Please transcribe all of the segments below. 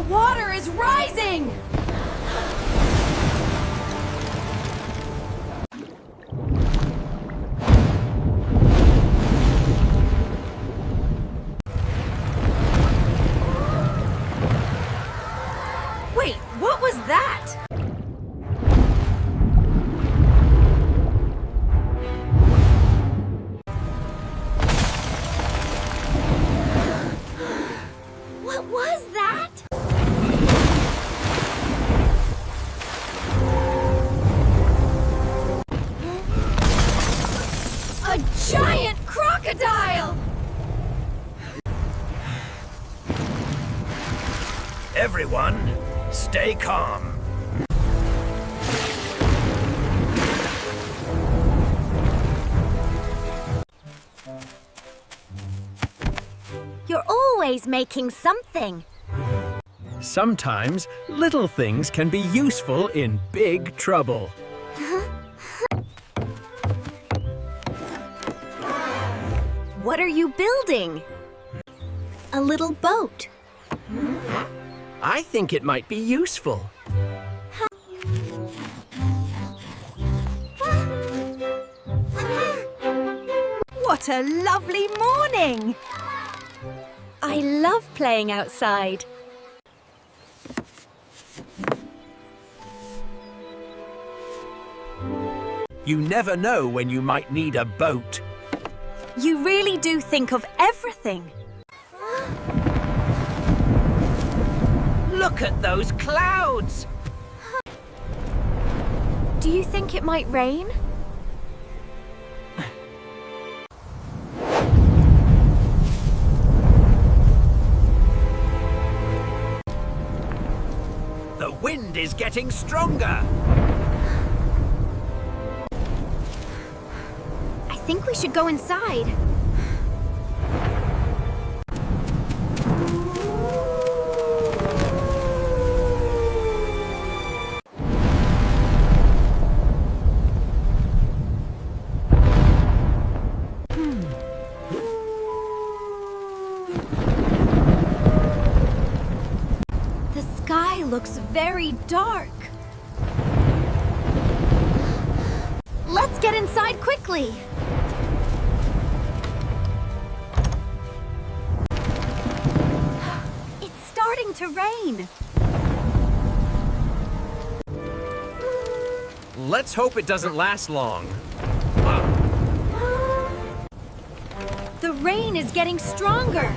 water is rising! Wait, what was that? What was that? A giant crocodile! Everyone, stay calm. You're always making something. Sometimes little things can be useful in big trouble. What are you building? A little boat. I think it might be useful. What a lovely morning! I love playing outside. You never know when you might need a boat. You really do think of everything. Look at those clouds! Do you think it might rain? The wind is getting stronger. I think we should go inside. The sky looks very dark. Let's get inside quickly. It's starting to rain. Let's hope it doesn't last long. The rain is getting stronger.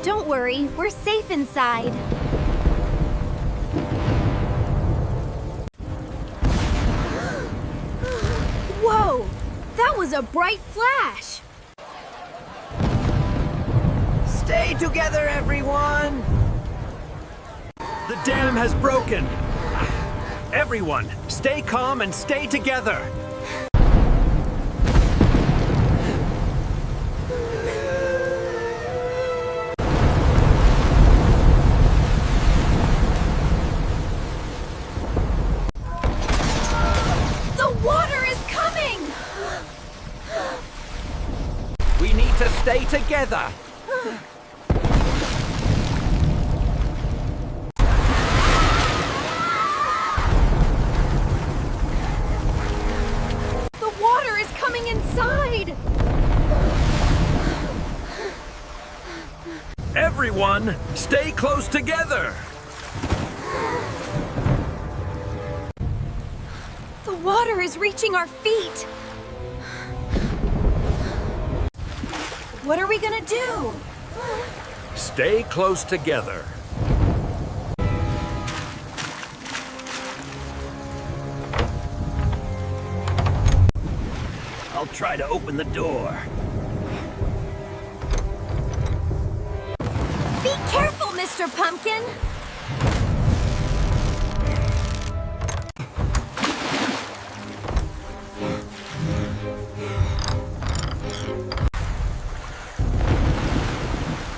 Don't worry, we're safe inside. Whoa! That was a bright flash! Stay together, everyone! The dam has broken. Everyone, stay calm and stay together. We need to stay together. The water is coming inside. Everyone, stay close together. The water is reaching our feet. What are we gonna do? Stay close together. I'll try to open the door. Be careful, Mr. Pumpkin.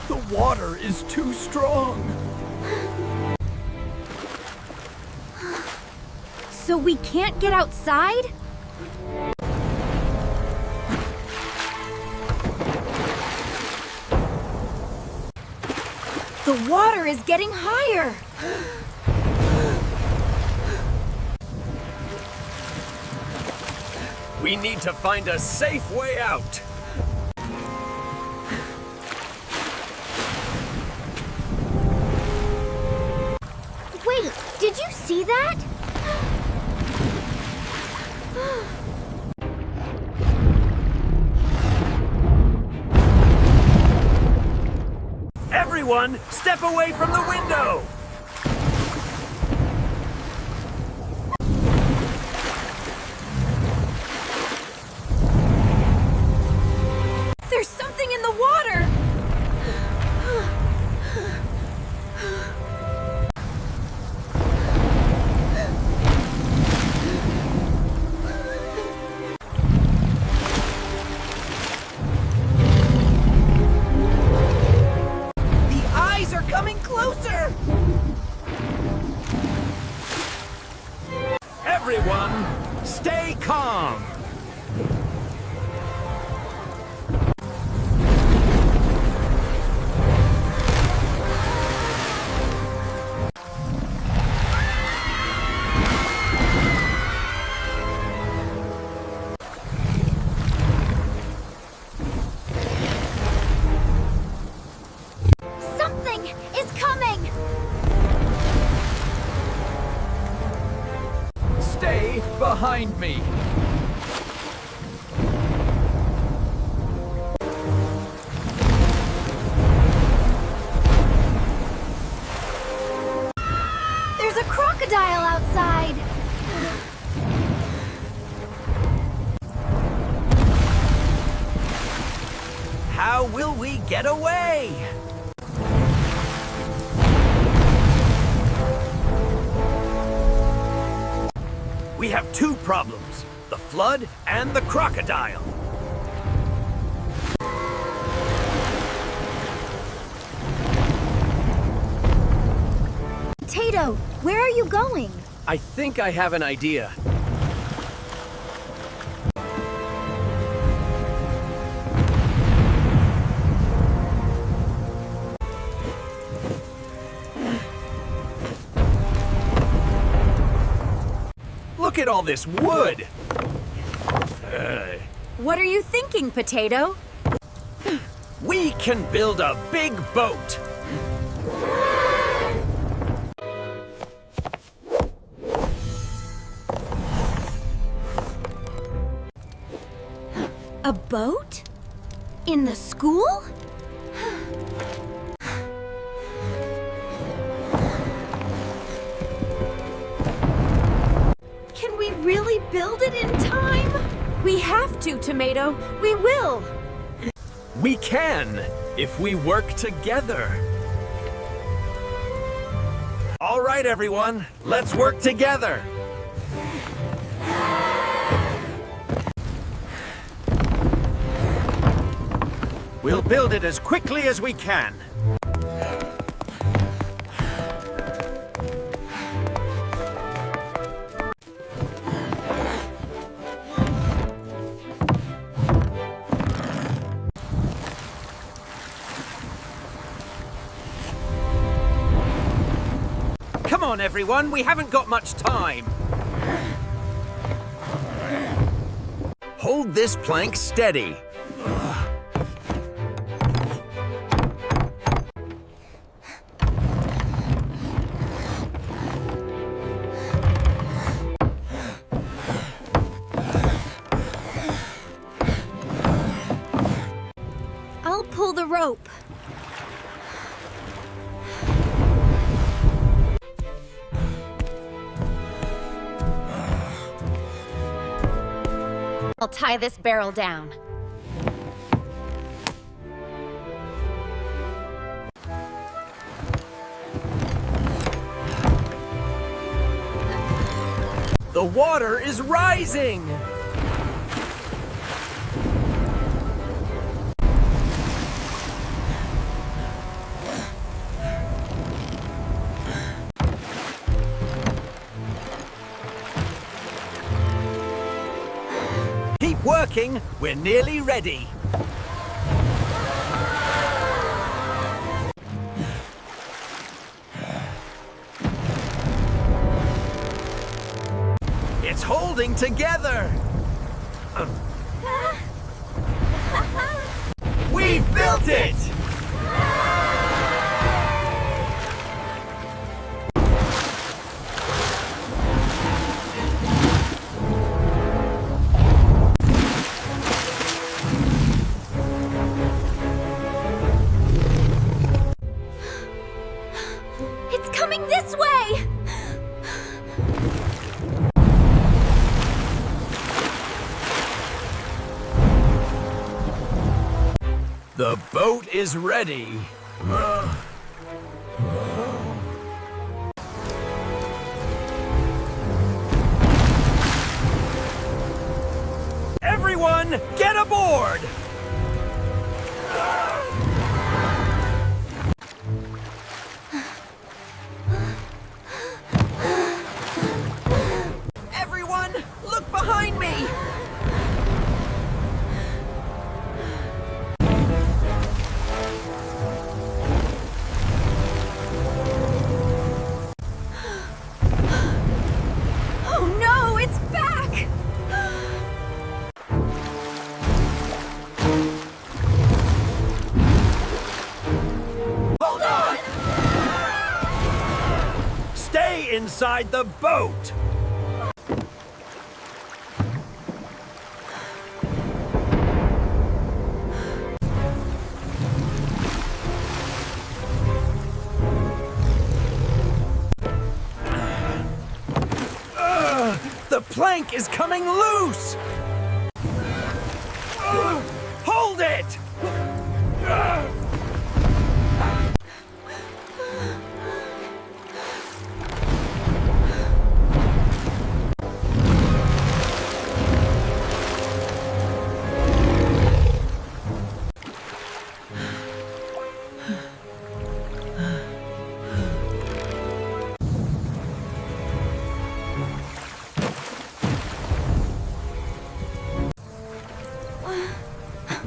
The water is too strong. So we can't get outside? The water is getting higher. We need to find a safe way out. Wait, did you see that? Everyone, step away from the window! There's something in the water! Coming closer! Everyone, stay calm! Stay behind me. There's a crocodile outside. How will we get away? We have two problems, the flood and the crocodile. Potato, where are you going? I think I have an idea. Look at all this wood! What are you thinking, Potato? We can build a big boat! A boat? In the school? Can we really build it in time? We have to, Tomato. We will. We can, if we work together. All right, everyone, let's work together. We'll build it as quickly as we can. Come on, everyone, we haven't got much time. Hold this plank steady. I'll pull the rope. I'll tie this barrel down. The water is rising! Keep working, we're nearly ready. together! We've built it! It's coming this way! The boat is ready. Everyone, get aboard! Everyone, look behind me! Oh no, it's back! Hold on! Stay inside the boat! The plank is coming loose! Hold it!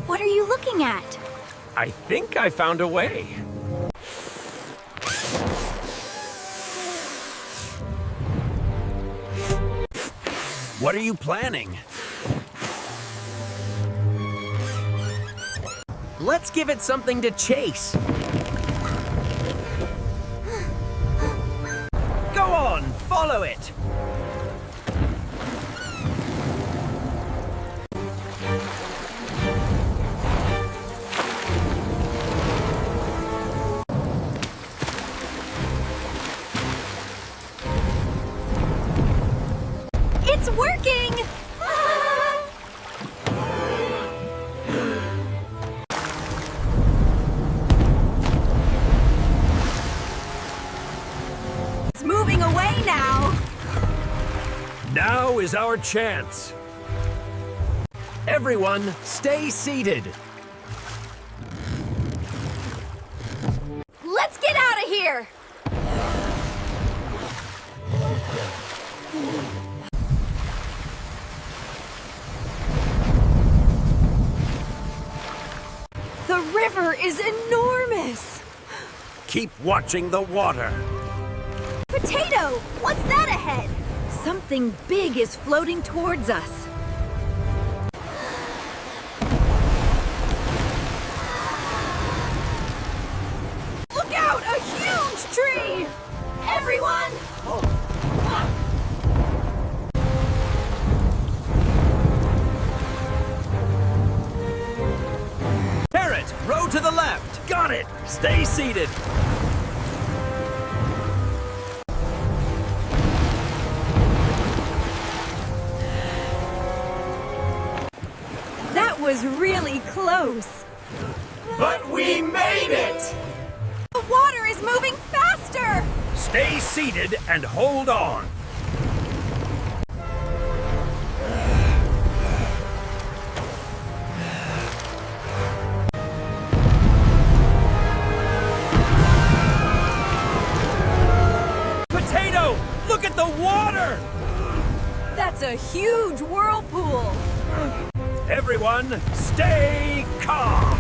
What are you looking at? I think I found a way. What are you planning? Let's give it something to chase. Go on, follow it. It's working! It's moving away now! Now is our chance. Everyone, stay seated. Let's get out of here! The river is enormous! Keep watching the water. Potato! What's that ahead? Something big is floating towards us. Look out! A huge tree! Everyone! Parrot, row to the left. Got it. Stay seated. That was really close. But we made it! The water is moving faster! Stay seated and hold on. Potato, look at the water! That's a huge whirlpool. Everyone, stay calm.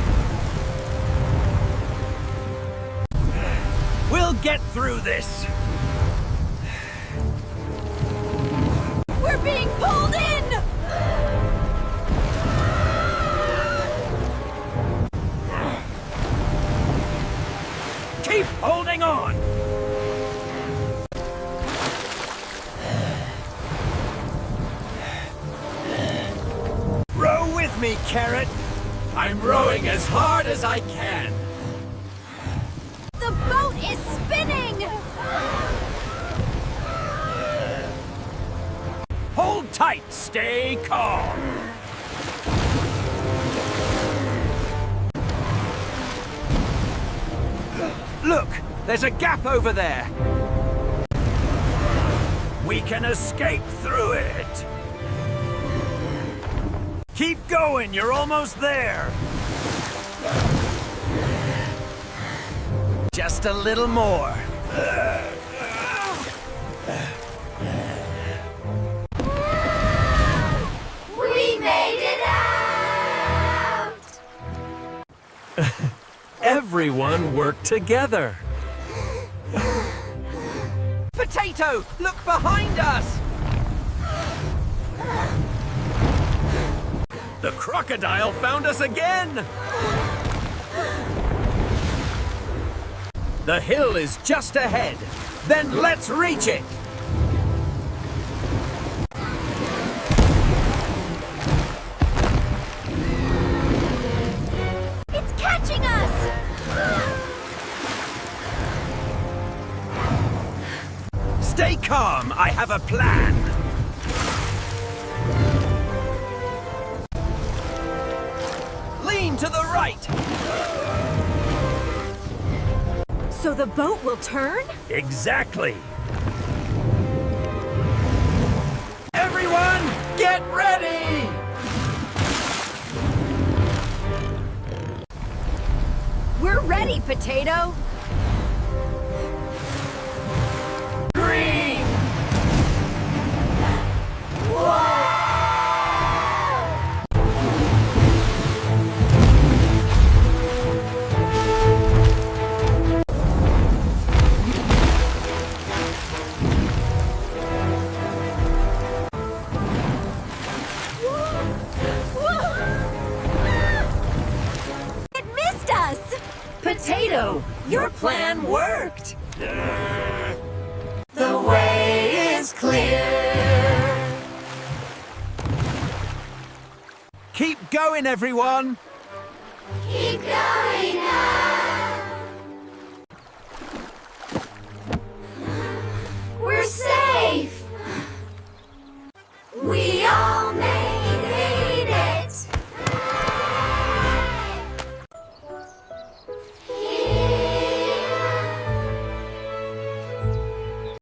We'll get through this. We're We're being pulled in! Keep holding on! Row with me, Carrot! I'm rowing as hard as I can! The boat is spinning! Hold tight, stay calm! Look, there's a gap over there! We can escape through it! Keep going, you're almost there! Just a little more. We made it out! Everyone worked together. Potato, look behind us! The crocodile found us again! The hill is just ahead. Then let's reach it! It's catching us! Stay calm, I have a plan. Lean to the right. So the boat will turn? Exactly. Everyone, get ready! We're ready, Potato! Green! It missed us! Potato, your plan worked! The way is clear. Keep going, everyone! Keep going